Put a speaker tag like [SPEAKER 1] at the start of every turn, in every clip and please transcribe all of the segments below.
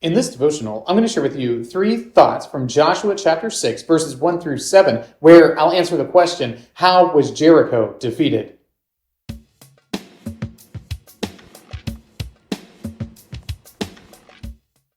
[SPEAKER 1] In this devotional, I'm going to share with you 3 thoughts from Joshua chapter 6, verses 1 through 7, where I'll answer the question, how was Jericho defeated?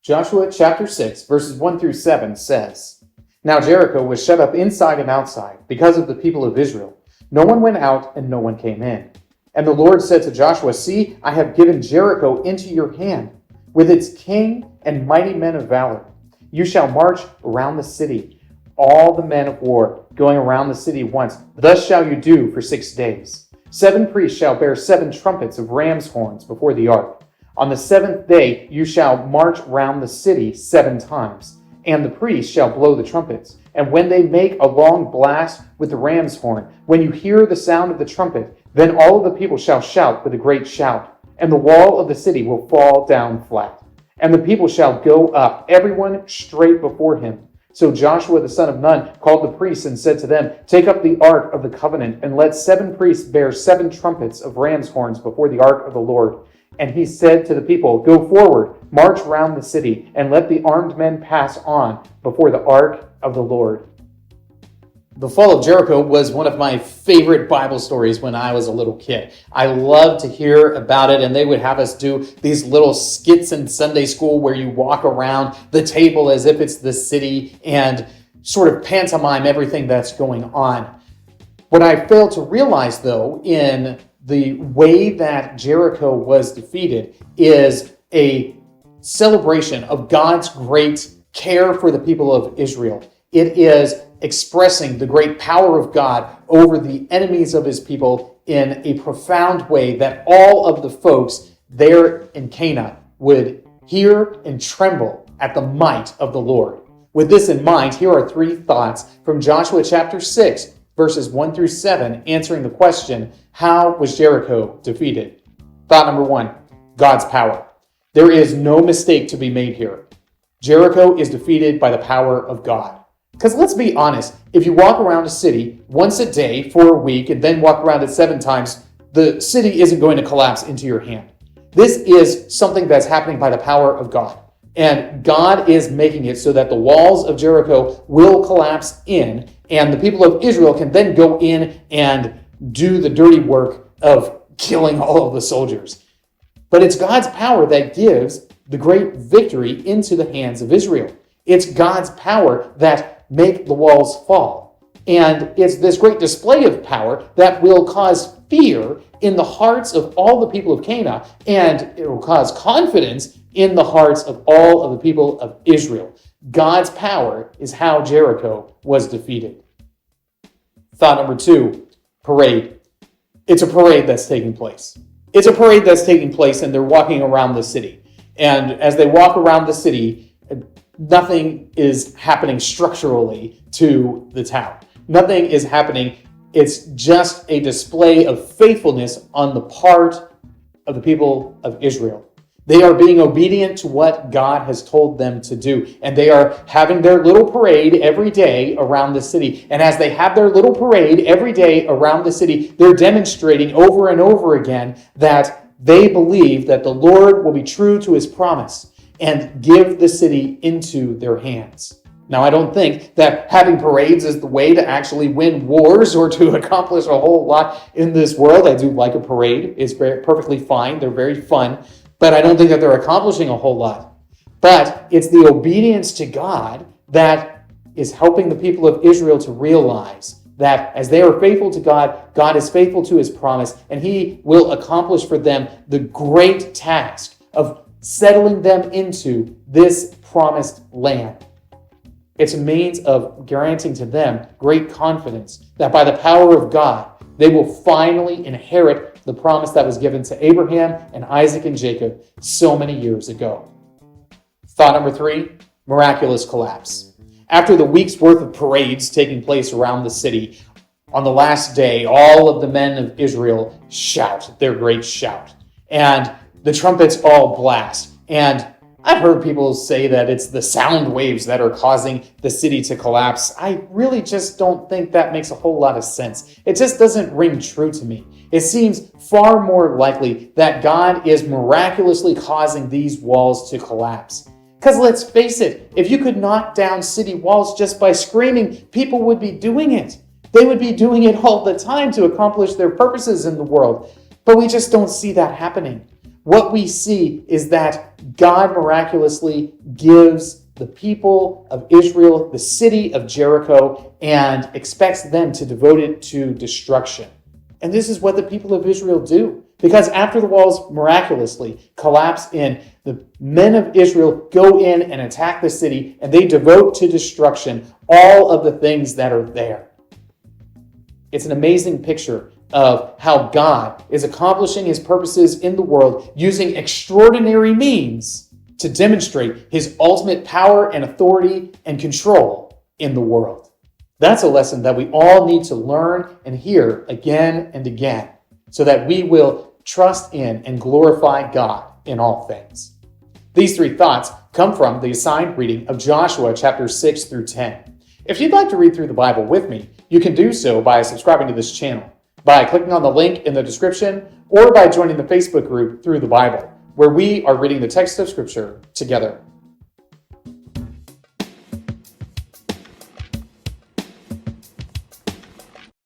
[SPEAKER 1] Joshua chapter 6, verses 1 through 7 says, Now Jericho was shut up inside and outside because of the people of Israel. No one went out and no one came in. And the Lord said to Joshua, See, I have given Jericho into your hand, with its king and mighty men of valor. You shall march around the city, all the men of war, going around the city once. Thus shall you do for 6 days. 7 priests shall bear 7 trumpets of ram's horns before the ark. On the 7th day you shall march round the city 7 times, and the priests shall blow the trumpets. And when they make a long blast with the ram's horn, when you hear the sound of the trumpet, then all of the people shall shout with a great shout, and the wall of the city will fall down flat. And the people shall go up, everyone straight before him. So Joshua the son of Nun called the priests and said to them, Take up the ark of the covenant, and let 7 priests bear 7 trumpets of ram's horns before the ark of the Lord. And he said to the people, Go forward, march round the city, and let the armed men pass on before the ark of the Lord. The fall of Jericho was one of my favorite Bible stories when I was a little kid. I loved to hear about it, and they would have us do these little skits in Sunday school where you walk around the table as if it's the city and sort of pantomime everything that's going on. What I failed to realize, though, in the way that Jericho was defeated is a celebration of God's great care for the people of Israel. It is expressing the great power of God over the enemies of his people in a profound way that all of the folks there in Canaan would hear and tremble at the might of the Lord. With this in mind, here are 3 thoughts from Joshua chapter 6, verses 1 through 7, answering the question, how was Jericho defeated? Thought number 1, God's power. There is no mistake to be made here. Jericho is defeated by the power of God. Because let's be honest, if you walk around a city once a day for a week and then walk around it 7 times, the city isn't going to collapse into your hand. This is something that's happening by the power of God. And God is making it so that the walls of Jericho will collapse in, and the people of Israel can then go in and do the dirty work of killing all of the soldiers. But it's God's power that gives the great victory into the hands of Israel. It's God's power that make the walls fall. And it's this great display of power that will cause fear in the hearts of all the people of Canaan, and it will cause confidence in the hearts of all of the people of Israel. God's power is how Jericho was defeated. Thought number 2, parade. It's a parade that's taking place. It's a parade that's taking place, and they're walking around the city. And as they walk around the city, nothing is happening structurally to the town. Nothing is happening. It's just a display of faithfulness on the part of the people of Israel. They are being obedient to what God has told them to do. And they are having their little parade every day around the city. And as they have their little parade every day around the city, they're demonstrating over and over again that they believe that the Lord will be true to his promise and give the city into their hands. Now, I don't think that having parades is the way to actually win wars or to accomplish a whole lot in this world. I do like a parade. It's perfectly fine. They're very fun. But I don't think that they're accomplishing a whole lot. But it's the obedience to God that is helping the people of Israel to realize that as they are faithful to God, God is faithful to his promise, and he will accomplish for them the great task of settling them into this promised land. It's a means of granting to them great confidence that by the power of God, they will finally inherit the promise that was given to Abraham and Isaac and Jacob so many years ago. Thought number 3, miraculous collapse. After the week's worth of parades taking place around the city, on the last day, all of the men of Israel shout their great shout. And the trumpets all blast. And I've heard people say that it's the sound waves that are causing the city to collapse. I really just don't think that makes a whole lot of sense. It just doesn't ring true to me. It seems far more likely that God is miraculously causing these walls to collapse. Because let's face it, if you could knock down city walls just by screaming, people would be doing it. They would be doing it all the time to accomplish their purposes in the world. But we just don't see that happening. What we see is that God miraculously gives the people of Israel the city of Jericho and expects them to devote it to destruction. And this is what the people of Israel do. Because after the walls miraculously collapse in, the men of Israel go in and attack the city, and they devote to destruction all of the things that are there. It's an amazing picture of how God is accomplishing his purposes in the world using extraordinary means to demonstrate his ultimate power and authority and control in the world. That's a lesson that we all need to learn and hear again and again, so that we will trust in and glorify God in all things. These three thoughts come from the assigned reading of Joshua chapters 6 through 10. If you'd like to read through the Bible with me, you can do so by subscribing to this channel, by clicking on the link in the description, or by joining the Facebook group Through the Bible, where we are reading the text of Scripture together.